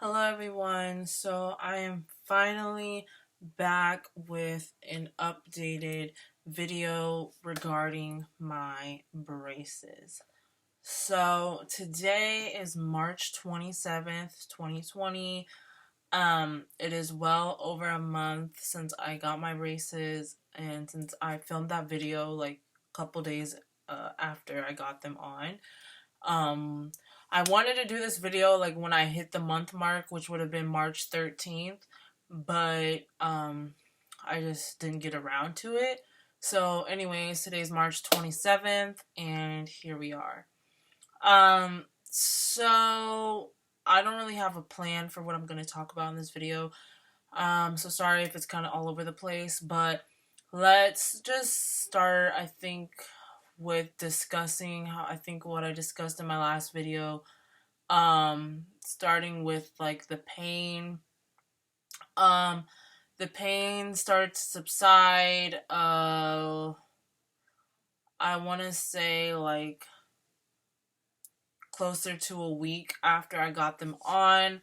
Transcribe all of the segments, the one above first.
Hello everyone. So I am finally back with an updated video regarding my braces. So today is March 27th, 2020. It is well over a month since I got my braces and since I filmed that video like a couple days after I got them on. Um, I wanted to do this video like when I hit the month mark, which would have been March 13th, but I just didn't get around to it. So, anyways, today's March 27th, and here we are. So I don't really have a plan for what I'm going to talk about in this video. So sorry if it's kind of all over the place, but let's just start, I think, with discussing how I think what I discussed in my last video. Starting with like the pain. Um, the pain started to subside. I want to say like closer to a week after I got them on.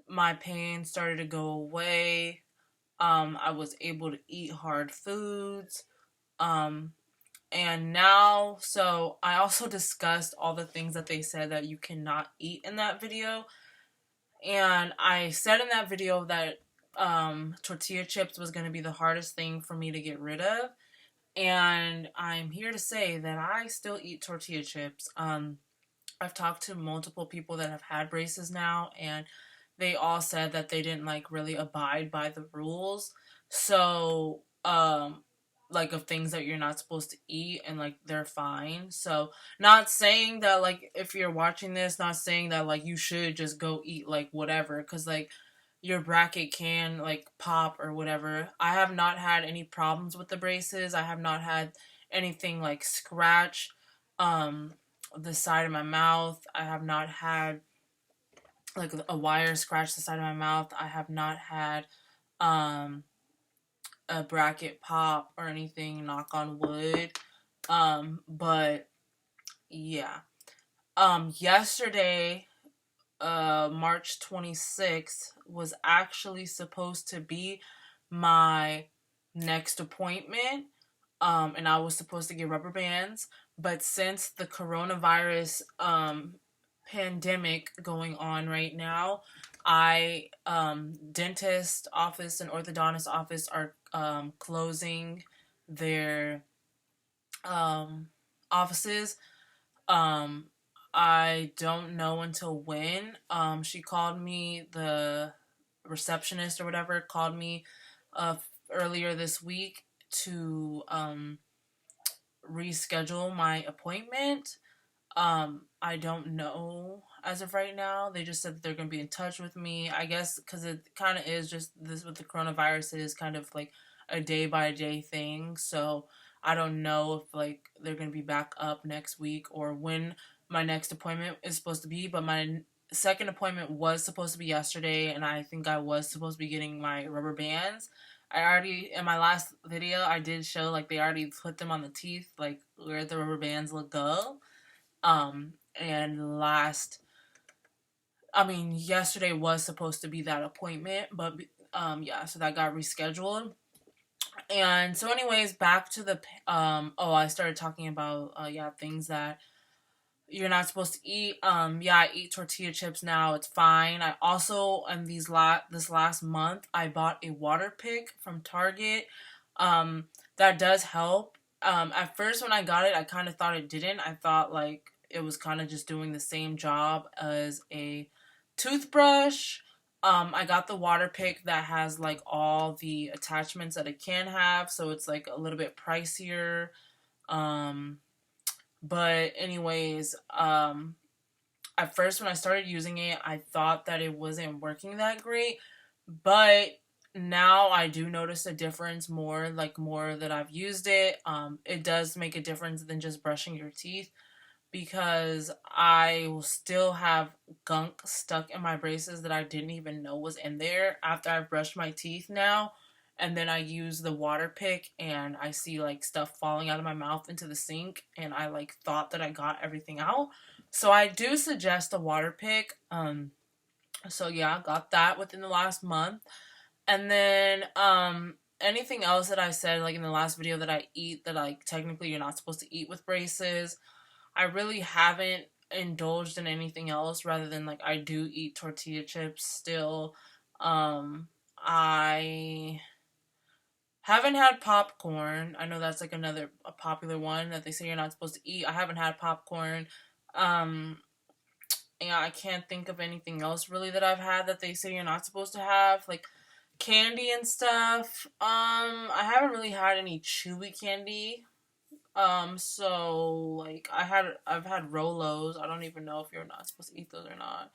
My pain started to go away. I was able to eat hard foods. Um, and now, so I also discussed all the things that they said that you cannot eat in that video. And I said in that video that tortilla chips was going to be the hardest thing for me to get rid of. And I'm here to say that I still eat tortilla chips. I've talked to multiple people that have had braces now, and they all said that they didn't like really abide by the rules. So, like of things that you're not supposed to eat, and like they're fine. So, not saying that like if you're watching this, not saying that like you should just go eat like whatever, because like your bracket can like pop or whatever. I have not had any problems with the braces. I have not had anything like scratch the side of my mouth. I have not had like a wire scratch the side of my mouth. I have not had um a bracket pop or anything, knock on wood. But yeah. Yesterday, March 26th was actually supposed to be my next appointment. And I was supposed to get rubber bands, but since the coronavirus pandemic going on right now, I dentist office and orthodontist office are closing their um, offices. Um, I don't know until when. She called me, the receptionist or whatever called me uh, earlier this week to reschedule my appointment. I don't know as of right now. They just said that they're going to be in touch with me. I guess because it kind of is just this with the coronavirus, it is kind of like a day by day thing. So I don't know if like they're going to be back up next week or when my next appointment is supposed to be. But my second appointment was supposed to be yesterday, and I think I was supposed to be getting my rubber bands. I already, in my last video, I did show like they already put them on the teeth, like where the rubber bands will go. And yesterday was supposed to be that appointment, but yeah, so that got rescheduled. And so, anyways, back to the I started talking about things that you're not supposed to eat. Yeah, I eat tortilla chips now. It's fine. I also this last month I bought a water pick from Target. That does help. At first when I got it, I kind of thought it didn't. I thought like it was kind of just doing the same job as a toothbrush. I got the water pick that has like all the attachments that it can have, so it's like a little bit pricier. Um, but anyways, at first when I started using it, I thought that it wasn't working that great, but now I do notice a difference more that I've used it. It does make a difference than just brushing your teeth because I will still have gunk stuck in my braces that I didn't even know was in there after I've brushed my teeth now. And then I use the water pick and I see like stuff falling out of my mouth into the sink and I like thought that I got everything out. So I do suggest a water pick. So yeah, I got that within the last month. And then anything else that I said like in the last video that I eat that like technically you're not supposed to eat with braces, I really haven't indulged in anything else rather than like I do eat tortilla chips still. I haven't had popcorn. I know that's like another a popular one that they say you're not supposed to eat. I haven't had popcorn. Um yeah, I can't think of anything else really that I've had that they say you're not supposed to have. Like candy and stuff. I haven't really had any chewy candy. So like I've had Rolos. I don't even know if you're not supposed to eat those or not.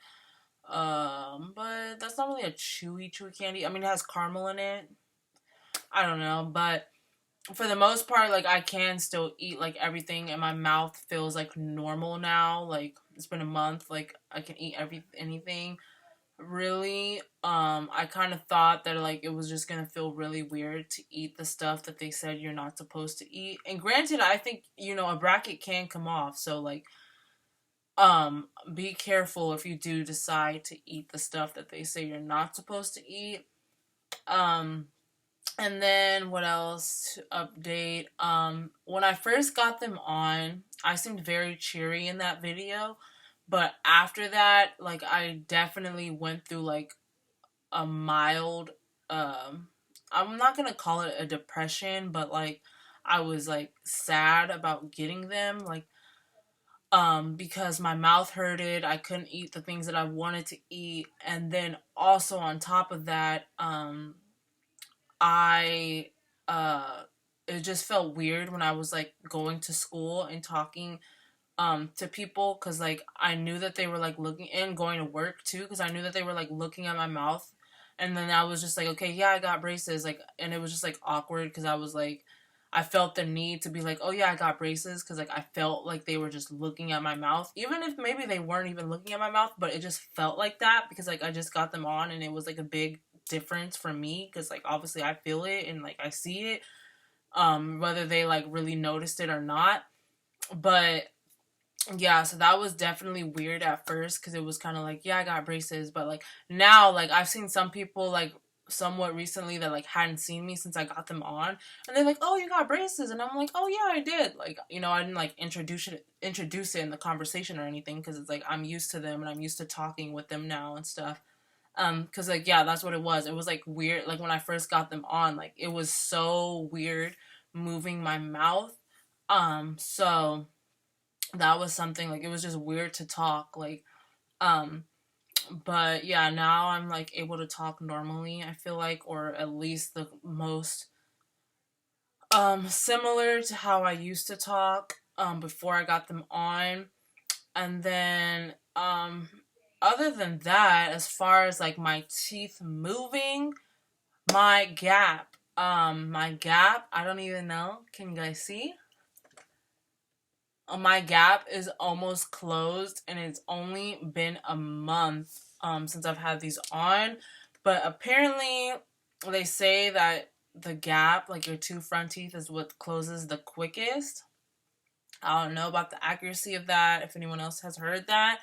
But that's not really a chewy candy. I mean, it has caramel in it. I don't know, but for the most part, like I can still eat like everything, and my mouth feels like normal now. Like it's been a month, like I can eat anything. Really, I kind of thought that like it was just gonna feel really weird to eat the stuff that they said you're not supposed to eat. And granted, I think a bracket can come off, so like be careful if you do decide to eat the stuff that they say you're not supposed to eat. Um, and then what else to update? When I first got them on, I seemed very cheery in that video. But after that, like I definitely went through like a mild I'm not gonna call it a depression, but like I was like sad about getting them. Like because my mouth hurted, I couldn't eat the things that I wanted to eat, and then also on top of that, I uh it just felt weird when I was like going to school and talking to people, because like I knew that they were like looking, and going to work too, because I knew that they were like looking at my mouth. And then I was just like, okay, yeah, I got braces, like, and it was just like awkward because I was like, I felt the need to be like, oh yeah, I got braces, because like I felt like they were just looking at my mouth, even if maybe they weren't even looking at my mouth, but it just felt like that because like I just got them on, and it was like a big difference for me because like obviously I feel it and like I see it, whether they like really noticed it or not. But yeah, so that was definitely weird at first because it was kind of like, yeah, I got braces, but like now, like I've seen some people like somewhat recently that like hadn't seen me since I got them on, and they're like, "Oh, you got braces," and I'm like, "Oh yeah, I did." Like I didn't like introduce it in the conversation or anything because it's like I'm used to them and I'm used to talking with them now and stuff. Because like yeah, that's what it was. It was like weird. Like when I first got them on, like it was so weird moving my mouth. So that was something like it was just weird to talk like um but yeah, now I'm like able to talk normally, I feel like, or at least the most similar to how I used to talk before I got them on. And then other than that, as far as like my teeth moving, my gap, I don't even know, can you guys see? My gap is almost closed, and it's only been a month since I've had these on. But apparently they say that the gap, like your two front teeth, is what closes the quickest. I don't know about the accuracy of that, if anyone else has heard that.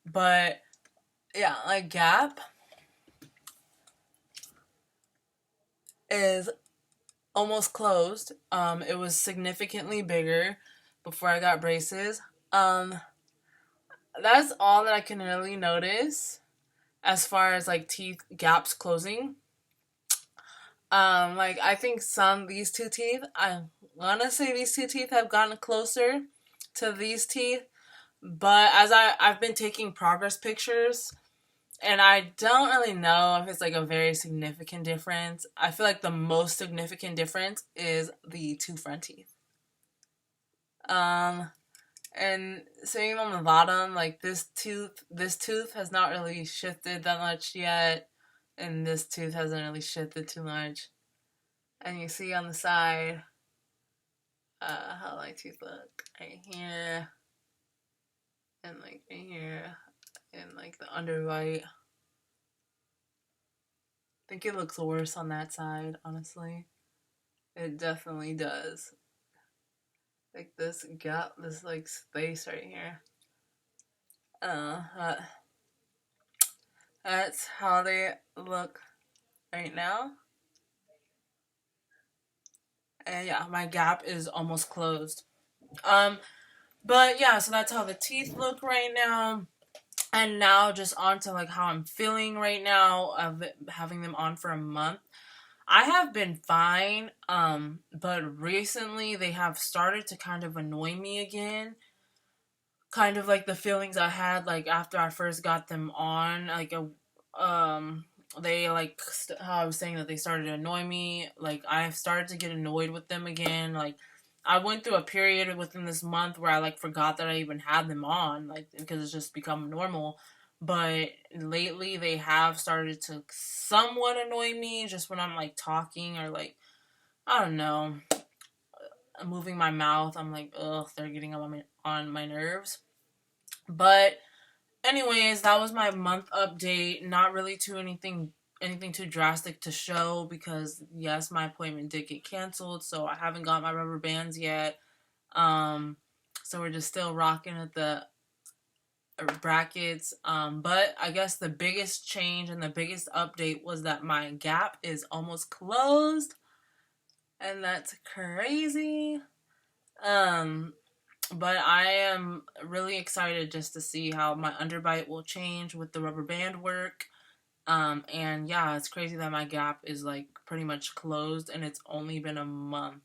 But yeah, my gap is almost closed. It was significantly bigger before I got braces. Um, that's all that I can really notice as far as like teeth gaps closing. Like I think these two teeth, I wanna say these two teeth have gotten closer to these teeth, but as I've been taking progress pictures, and I don't really know if it's like a very significant difference. I feel like the most significant difference is the two front teeth. Um, and sitting on the bottom, like this tooth has not really shifted that much yet, and this tooth hasn't really shifted too much. And you see on the side, how my teeth look right here, and like right here, and like the underbite. I think it looks worse on that side, honestly. It definitely does. Like this gap, this like space right here. Uh, uh That's how they look right now. And yeah, my gap is almost closed. Um, but yeah, so that's how the teeth look right now. And now just on to like how I'm feeling right now of having them on for a month. I have been fine, but recently they have started to kind of annoy me again. Kind of like the feelings I had like after I first got them on, like um, they like how I was saying that they started to annoy me. Like I started to get annoyed with them again. Like I went through a period within this month where I like forgot that I even had them on, like because it's just become normal. But lately they have started to somewhat annoy me just when I'm like talking or like I don't know, moving my mouth. I'm like, ugh, they're getting on my nerves. But anyways, that was my month update. Not really too anything too drastic to show because yes, my appointment did get canceled, so I haven't got my rubber bands yet. Um, so we're just still rocking at the brackets. But I guess the biggest change and the biggest update was that my gap is almost closed, and that's crazy. Um, but I am really excited just to see how my underbite will change with the rubber band work. And yeah, it's crazy that my gap is like pretty much closed and it's only been a month.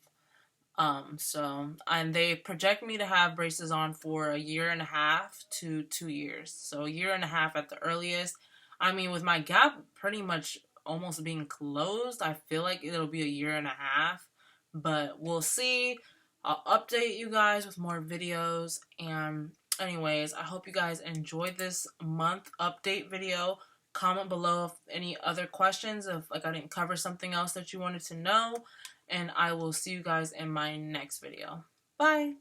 And they project me to have braces on for a year and a half to 2 years. So a year and a half at the earliest. I mean, with my gap pretty much almost being closed, I feel like it'll be a year and a half, but we'll see. I'll update you guys with more videos. And anyways, I hope you guys enjoyed this month update video. Comment below if any other questions, if like I didn't cover something else that you wanted to know, and I will see you guys in my next video. Bye!